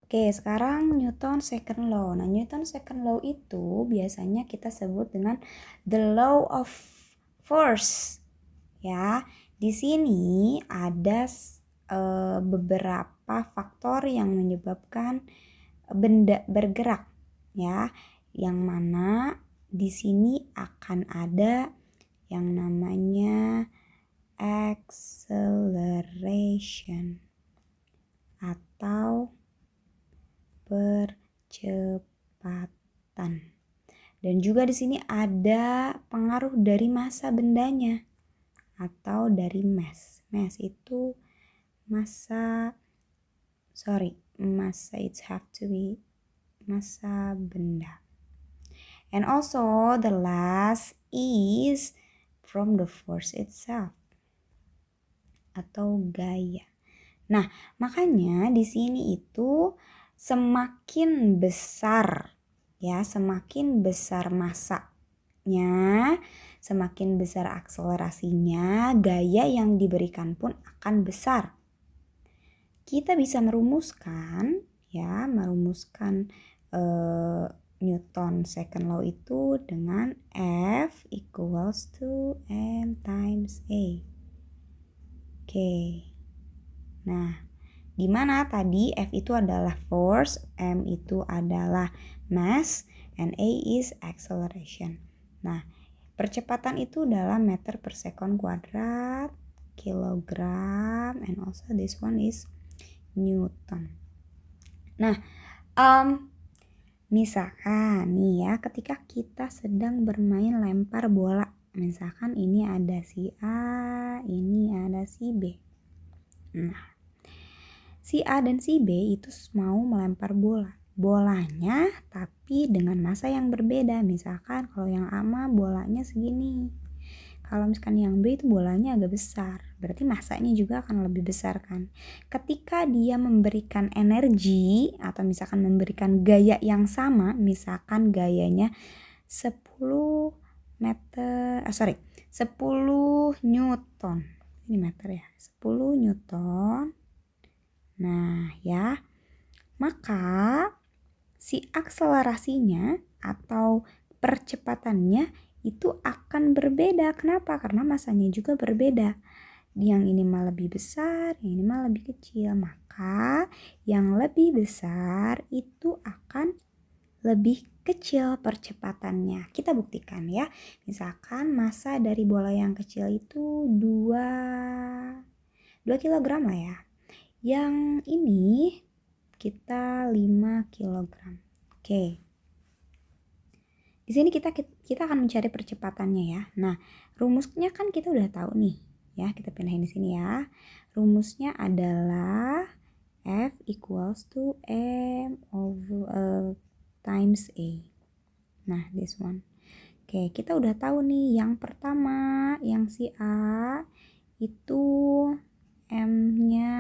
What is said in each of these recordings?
Oke, sekarang Newton second law. Nah, Newton second law itu biasanya kita sebut dengan the law of force. Ya, di sini ada beberapa faktor yang menyebabkan benda bergerak, ya. Yang mana di sini akan ada yang namanya acceleration atau percepatan. Dan juga di sini ada pengaruh dari massa bendanya atau dari mass. Mass itu massa it have to be massa benda. And also the last is from the force itself atau gaya. Nah, makanya di sini itu semakin besar massanya, semakin besar akselerasinya, gaya yang diberikan pun akan besar. Kita bisa merumuskan Newton second law itu dengan F equals to M times A. Oke. Nah, di mana tadi F itu adalah force, M itu adalah mass, and A is acceleration. Nah, percepatan itu dalam meter per second kuadrat, kilogram, and also this one is Newton. Nah, misalkan nih ya, ketika kita sedang bermain lempar bola, misalkan ini ada si A, ini ada si B. Nah, si A dan si B itu mau melempar bolanya tapi dengan massa yang berbeda. Misalkan kalau yang A mah bolanya segini, kalau misalkan yang B itu bolanya agak besar, berarti massanya juga akan lebih besar kan. Ketika dia memberikan energi atau misalkan memberikan gaya yang sama, misalkan gayanya 10 Newton. Ini meter ya, 10 Newton. Nah ya, maka si akselerasinya atau percepatannya itu akan berbeda. Kenapa? Karena masanya juga berbeda. Yang ini mah lebih besar, yang ini mah lebih kecil. Maka yang lebih besar itu akan lebih kecil percepatannya. Kita buktikan ya. Misalkan massa dari bola yang kecil itu 2 kg lah ya. Yang ini kita 5 kg. Oke. Di sini kita akan mencari percepatannya ya. Nah, rumusnya kan kita udah tahu nih. Ya, kita pindahin di sini ya. Rumusnya adalah F equals to M over times A. Nah, this one. Oke, kita udah tahu nih yang pertama, yang si A itu M-nya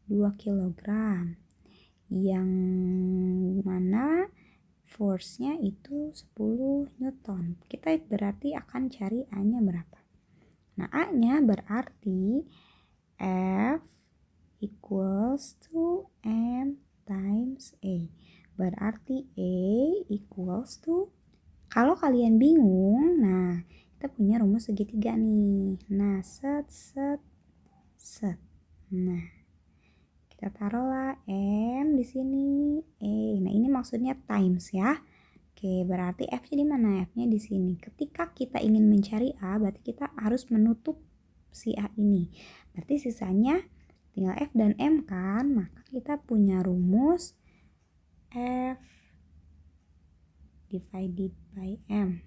2 kg. Yang mana force-nya itu 10 Newton. Kita berarti akan cari A-nya berapa. Nah, A-nya berarti F equals to M times A. Berarti A equals to, kalau kalian bingung, nah kita punya rumus segitiga nih. Nah, set. Nah, kita taruhlah M di sini, E. Nah, ini maksudnya times ya. Oke, berarti F-nya di mana? F-nya di sini. Ketika kita ingin mencari A, berarti kita harus menutup si A ini. Berarti sisanya tinggal F dan M kan? Maka kita punya rumus F divided by M.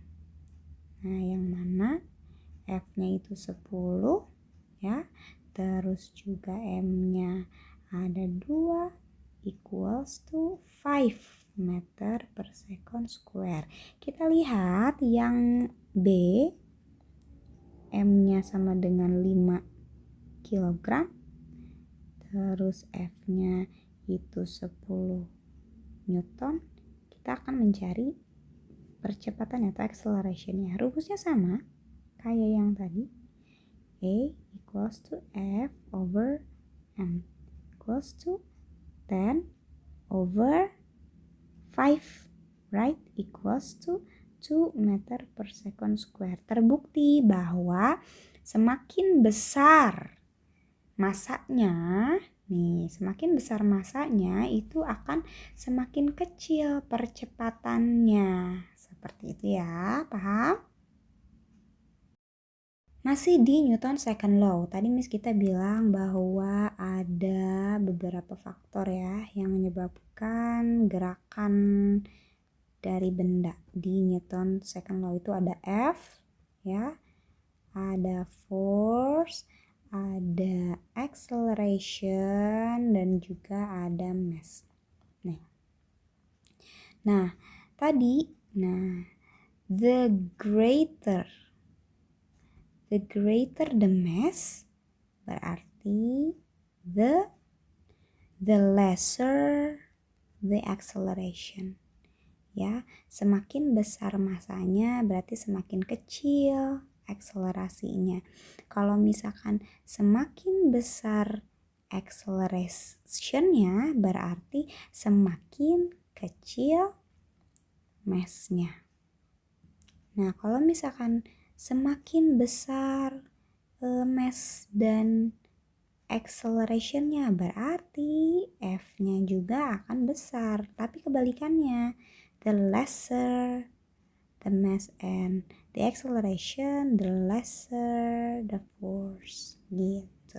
Nah, yang mana F-nya itu 10 ya. Terus juga M-nya ada 2 equals to 5 meter per second square. Kita lihat yang B, M-nya sama dengan 5 kg. Terus F-nya itu 10 Newton. Kita akan mencari percepatan atau acceleration-nya. Rumusnya sama kayak yang tadi. A equals to F over M equals to 10 over 5, right? Equals to 2 meter per second square. Terbukti bahwa semakin besar masanya, semakin besar masanya itu akan semakin kecil percepatannya. Seperti itu ya, paham? Masih di Newton second law, tadi Miss kita bilang bahwa ada beberapa faktor ya yang menyebabkan gerakan dari benda. Di Newton second law itu ada F ya, ada force, ada acceleration, dan juga ada mass. Nah, tadi, the greater the mass, berarti the lesser the acceleration. Ya, semakin besar masanya berarti semakin kecil akselerasinya. Kalau misalkan semakin besar accelerationnya berarti semakin kecil massnya. Nah, kalau misalkan semakin besar mass dan accelerationnya berarti F-nya juga akan besar. Tapi kebalikannya, the lesser the mass and the acceleration, the lesser the force, gitu.